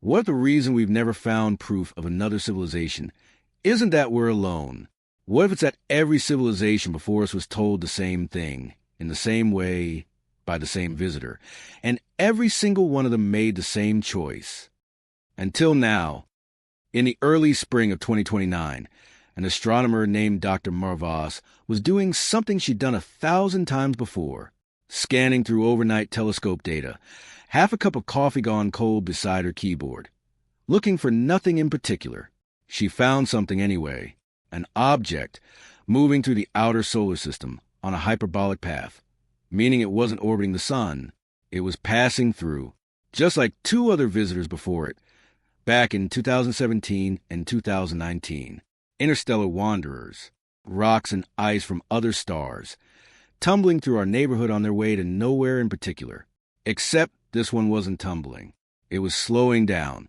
What if the reason we've never found proof of another civilization isn't that we're alone? What if it's that every civilization before us was told the same thing, in the same way, by the same visitor, and every single one of them made the same choice? Until now, in the early spring of 2029, an astronomer named Dr. Marvas was doing something she'd done 1,000 times before, scanning through overnight telescope data, half a cup of coffee gone cold beside her keyboard. Looking for nothing in particular, she found something anyway, an object moving through the outer solar system on a hyperbolic path, meaning it wasn't orbiting the sun, it was passing through, just like two other visitors before it, back in 2017 and 2019. Interstellar wanderers, rocks and ice from other stars, tumbling through our neighborhood on their way to nowhere in particular. Except this one wasn't tumbling. It was slowing down.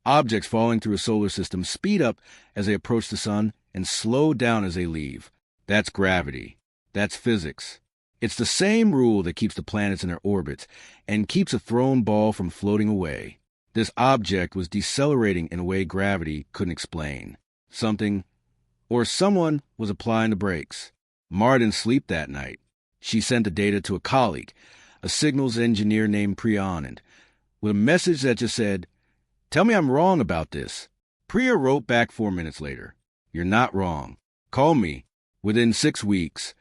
Objects falling through a solar system speed up as they approach the sun and slow down as they leave. That's gravity. That's physics. It's the same rule that keeps the planets in their orbits and keeps a thrown ball from floating away. This object was decelerating in a way gravity couldn't explain. Something or someone was applying the brakes. Mara didn't sleep that night. She sent the data to a colleague, a signals engineer named Priya Anand, with a message that just said, "Tell me I'm wrong about this." Priya wrote back 4 minutes later, "You're not wrong. Call me." Within 6 weeks,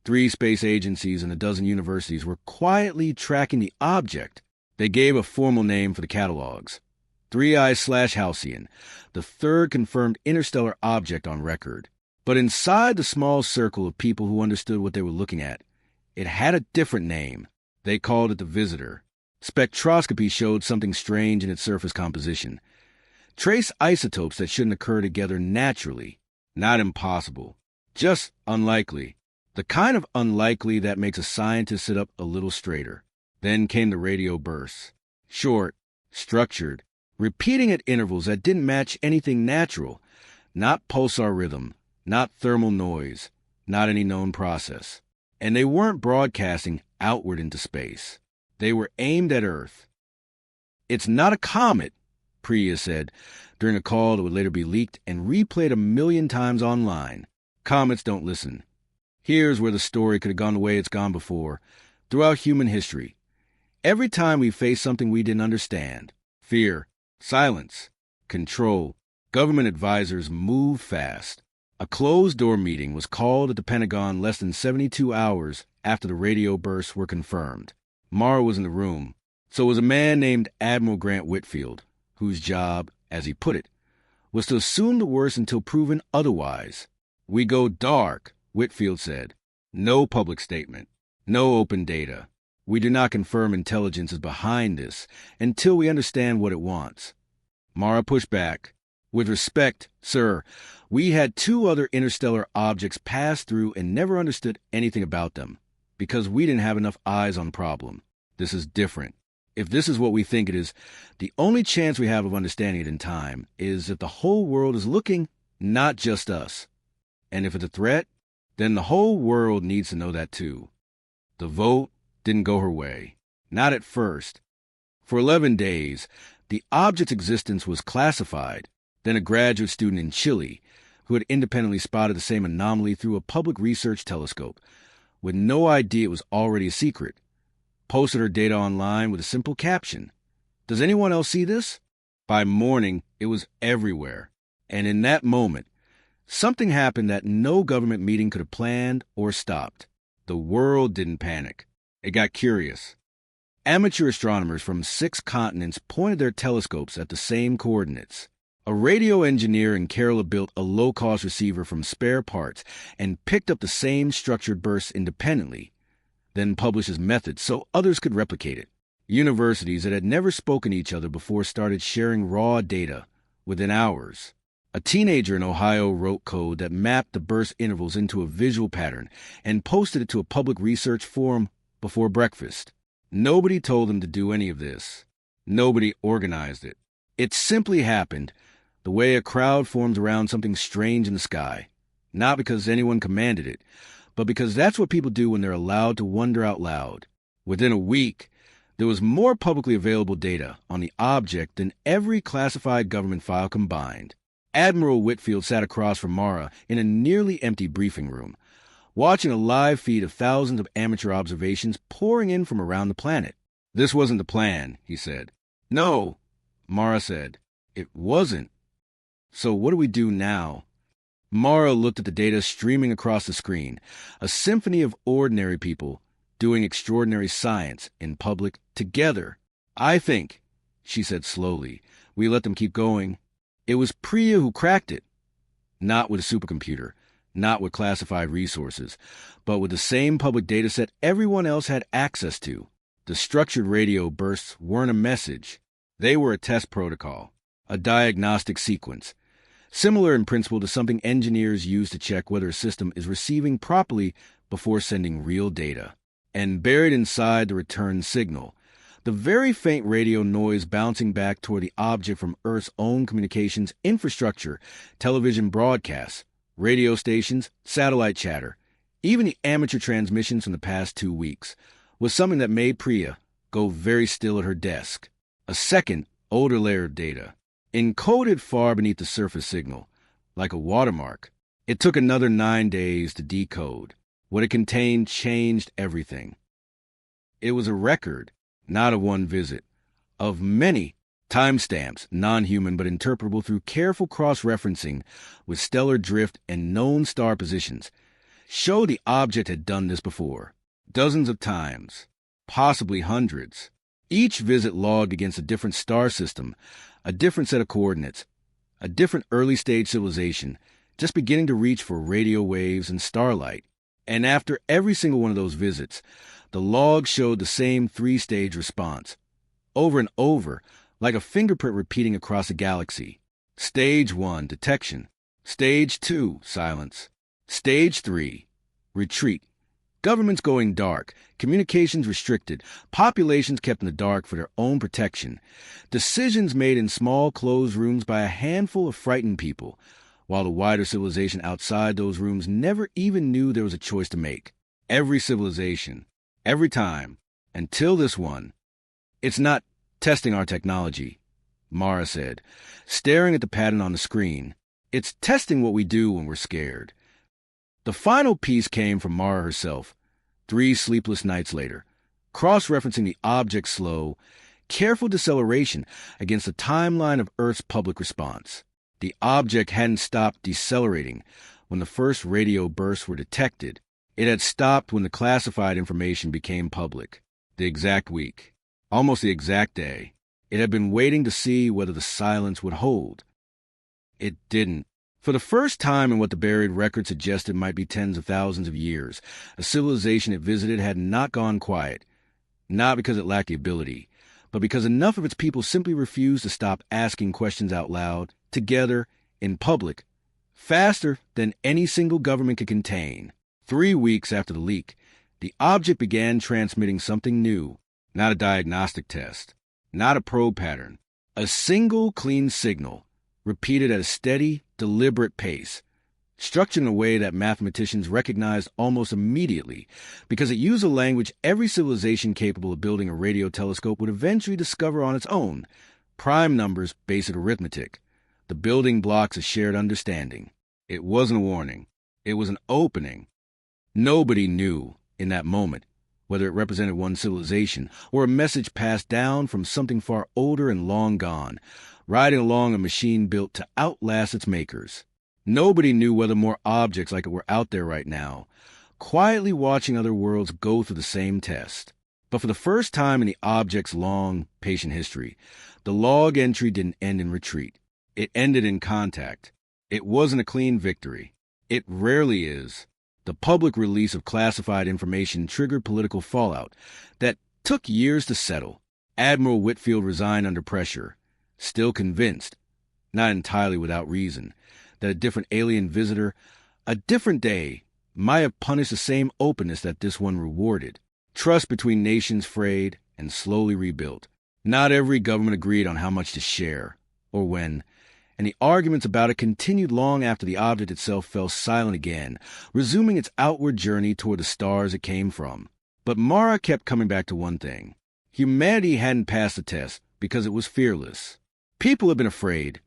3 space agencies and a dozen universities were quietly tracking the object. They gave a formal name for the catalogs. 3I/Halcyon, the third confirmed interstellar object on record. But inside the small circle of people who understood what they were looking at, it had a different name. They called it the Visitor. Spectroscopy showed something strange in its surface composition. Trace isotopes that shouldn't occur together naturally. Not impossible. Just unlikely. The kind of unlikely that makes a scientist sit up a little straighter. Then came the radio bursts. Short, structured, repeating at intervals that didn't match anything natural. Not pulsar rhythm, not thermal noise, not any known process. And they weren't broadcasting outward into space. They were aimed at Earth. "It's not a comet," Priya said during a call that would later be leaked and replayed 1,000,000 times online. Comets don't listen. Here's where the story could have gone the way it's gone before, throughout human history. Every time we faced something we didn't understand, fear, silence, control, government advisors moved fast. A closed-door meeting was called at the Pentagon less than 72 hours after the radio bursts were confirmed. Mara was in the room. So was a man named Admiral Grant Whitfield, whose job, as he put it, was to assume the worst until proven otherwise. "We go dark," Whitfield said. "No public statement. No open data. We do not confirm intelligence is behind this until we understand what it wants." Mara pushed back. "With respect, sir, we had 2 other interstellar objects pass through and never understood anything about them, because we didn't have enough eyes on the problem. This is different. If this is what we think it is, the only chance we have of understanding it in time is if the whole world is looking, not just us. And if it's a threat, then the whole world needs to know that too." The vote didn't go her way. Not at first. For 11 days, the object's existence was classified. Then a graduate student in Chile, who had independently spotted the same anomaly through a public research telescope, with no idea it was already a secret, posted her data online with a simple caption. "Does anyone else see this?" By morning, it was everywhere. And in that moment, something happened that no government meeting could have planned or stopped. The world didn't panic. It got curious. Amateur astronomers from 6 continents pointed their telescopes at the same coordinates. A radio engineer in Kerala built a low-cost receiver from spare parts and picked up the same structured bursts independently, then published his method so others could replicate it. Universities that had never spoken to each other before started sharing raw data within hours. A teenager in Ohio wrote code that mapped the burst intervals into a visual pattern and posted it to a public research forum before breakfast. Nobody told him to do any of this. Nobody organized it. It simply happened the way a crowd forms around something strange in the sky, not because anyone commanded it, but because that's what people do when they're allowed to wonder out loud. Within a week, There was more publicly available data on the object than every classified government file combined. Admiral Whitfield sat across from Mara in a nearly empty briefing room, watching a live feed of thousands of amateur observations pouring in from around the planet. "This wasn't the plan," he said. "No," Mara said. "It wasn't. So what do we do now?" Mara looked at the data streaming across the screen, a symphony of ordinary people doing extraordinary science in public together. "I think," she said slowly, "we let them keep going. It was Priya who cracked it. Not with a supercomputer, not with classified resources, but with the same public data set everyone else had access to. The structured radio bursts weren't a message. They were a test protocol, a diagnostic sequence, similar in principle to something engineers use to check whether a system is receiving properly before sending real data. And buried inside the return signal, the very faint radio noise bouncing back toward the object from Earth's own communications infrastructure, television broadcasts, radio stations, satellite chatter, even the amateur transmissions from the past 2 weeks, was something that made Priya go very still at her desk. A second, older layer of data, encoded far beneath the surface signal, like a watermark. It took another 9 days to decode. What it contained changed everything. It was a record, not of one visit, of many timestamps, non-human but interpretable through careful cross-referencing with stellar drift and known star positions. Showed the object had done this before, dozens of times, possibly hundreds. Each visit logged against a different star system, a different set of coordinates, a different early-stage civilization, just beginning to reach for radio waves and starlight. And after every single one of those visits, the log showed the same 3-stage response, over and over, like a fingerprint repeating across a galaxy. Stage 1, detection. Stage 2, silence. Stage 3, retreat. Governments going dark, communications restricted, populations kept in the dark for their own protection, decisions made in small closed rooms by a handful of frightened people, while the wider civilization outside those rooms never even knew there was a choice to make. Every civilization, every time, until this one. "It's not testing our technology," Mara said, staring at the pattern on the screen. "It's testing what we do when we're scared." The final piece came from Mara herself, 3 sleepless nights later, cross-referencing the object's slow, careful deceleration against the timeline of Earth's public response. The object hadn't stopped decelerating when the first radio bursts were detected. It had stopped when the classified information became public. The exact week, almost the exact day. It had been waiting to see whether the silence would hold. It didn't. For the first time in what the buried record suggested might be tens of thousands of years, a civilization it visited had not gone quiet, not because it lacked the ability, but because enough of its people simply refused to stop asking questions out loud, together, in public, faster than any single government could contain. 3 weeks after the leak, the object began transmitting something new, not a diagnostic test, not a probe pattern, a single clean signal, repeated at a steady, deliberate pace, structured in a way that mathematicians recognized almost immediately, because it used a language every civilization capable of building a radio telescope would eventually discover on its own: prime numbers, basic arithmetic, the building blocks of shared understanding. It wasn't a warning. It was an opening. Nobody knew, in that moment, whether it represented one civilization or a message passed down from something far older and long gone, riding along a machine built to outlast its makers. Nobody knew whether more objects like it were out there right now, quietly watching other worlds go through the same test. But for the first time in the object's long, patient history, the log entry didn't end in retreat. It ended in contact. It wasn't a clean victory. It rarely is. The public release of classified information triggered political fallout that took years to settle. Admiral Whitfield resigned under pressure, still convinced, not entirely without reason, that a different alien visitor, a different day, might have punished the same openness that this one rewarded. Trust between nations frayed and slowly rebuilt. Not every government agreed on how much to share, or when, and the arguments about it continued long after the object itself fell silent again, resuming its outward journey toward the stars it came from. But Mara kept coming back to one thing. Humanity hadn't passed the test because it was fearless. People had been afraid.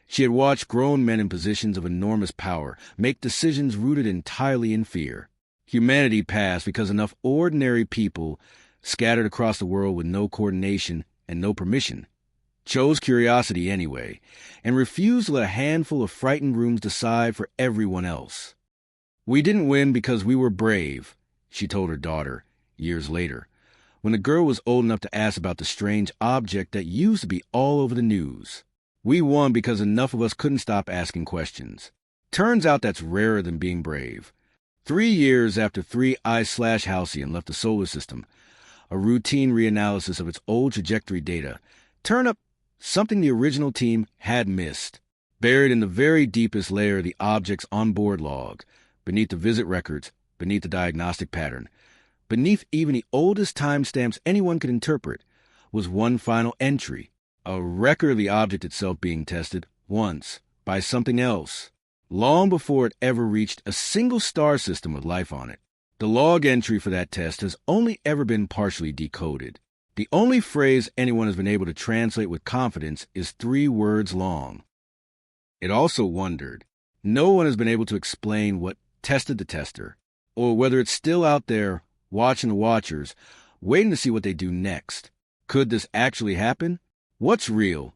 She had watched grown men in positions of enormous power make decisions rooted entirely in fear. Humanity passed because enough ordinary people, scattered across the world with no coordination and no permission, chose curiosity anyway, and refused to let a handful of frightened rooms decide for everyone else. "We didn't win because we were brave," she told her daughter, years later, when the girl was old enough to ask about the strange object that used to be all over the news. "We won because enough of us couldn't stop asking questions." Turns out that's rarer than being brave. 3 years after 3I/Halcyon left the solar system, a routine reanalysis of its old trajectory data turned up something the original team had missed. Buried in the very deepest layer of the object's onboard log, beneath the visit records, beneath the diagnostic pattern, beneath even the oldest timestamps anyone could interpret, was one final entry, a record of the object itself being tested once by something else, long before it ever reached a single star system with life on it. The log entry for that test has only ever been partially decoded. The only phrase anyone has been able to translate with confidence is 3 words long. It also wondered. No one has been able to explain what tested the tester, or whether it's still out there watching the watchers, waiting to see what they do next. Could this actually happen? What's real?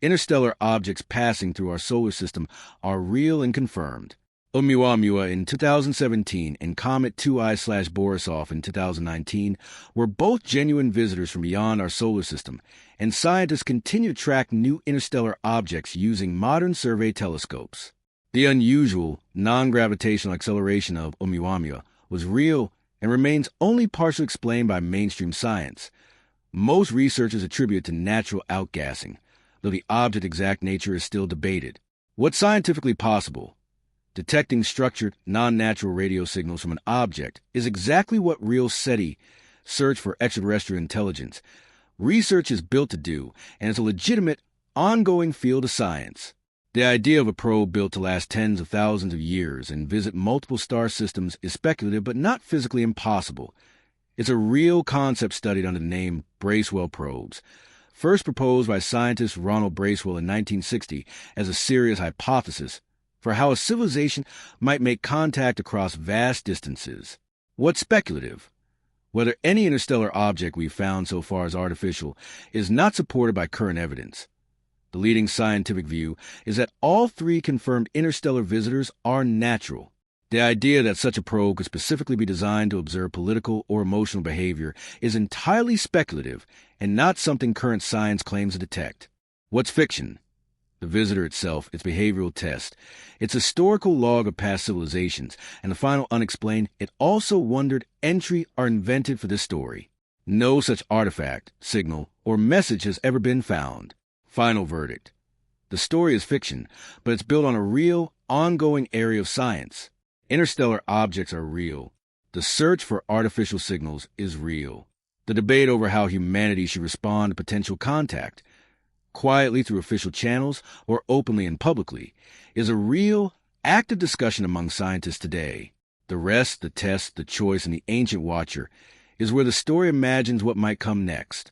Interstellar objects passing through our solar system are real and confirmed. Oumuamua in 2017 and Comet 2I/Borisov in 2019 were both genuine visitors from beyond our solar system, and scientists continue to track new interstellar objects using modern survey telescopes. The unusual, non-gravitational acceleration of Oumuamua was real and remains only partially explained by mainstream science. Most researchers attribute it to natural outgassing, though the object's exact nature is still debated. What's scientifically possible? Detecting structured, non-natural radio signals from an object is exactly what real SETI, Search for Extraterrestrial Intelligence, research is built to do, and is a legitimate, ongoing field of science. The idea of a probe built to last tens of thousands of years and visit multiple star systems is speculative but not physically impossible. It's a real concept studied under the name Bracewell probes, first proposed by scientist Ronald Bracewell in 1960 as a serious hypothesis for how a civilization might make contact across vast distances. What's speculative? Whether any interstellar object we've found so far is artificial is not supported by current evidence. The leading scientific view is that all 3 confirmed interstellar visitors are natural. The idea that such a probe could specifically be designed to observe political or emotional behavior is entirely speculative and not something current science claims to detect. What's fiction? The visitor itself, its behavioral test, its historical log of past civilizations, and the final unexplained, it also wondered entry are invented for this story. No such artifact, signal, or message has ever been found. Final verdict. The story is fiction, but it's built on a real, ongoing area of science. Interstellar objects are real. The search for artificial signals is real. The debate over how humanity should respond to potential contact, quietly through official channels or openly and publicly, is a real, active discussion among scientists today. The rest, the test, the choice, and the ancient watcher is where the story imagines what might come next.